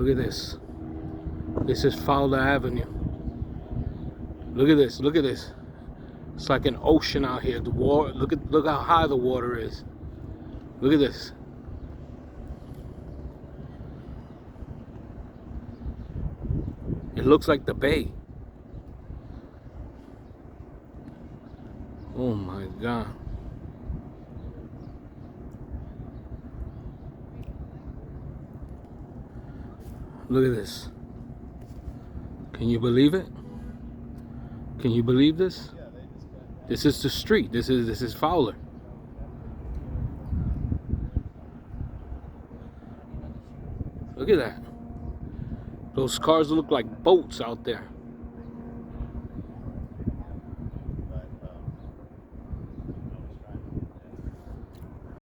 Look at this. This is Fowler Avenue. Look at this. Look at this. It's like an ocean out here. The water. Look how high the water is. Look at this. It looks like the bay. Oh my God. Look at this. Can you believe it? Can you believe this? This is the street. This is Fowler. Look at that. Those cars look like boats out there.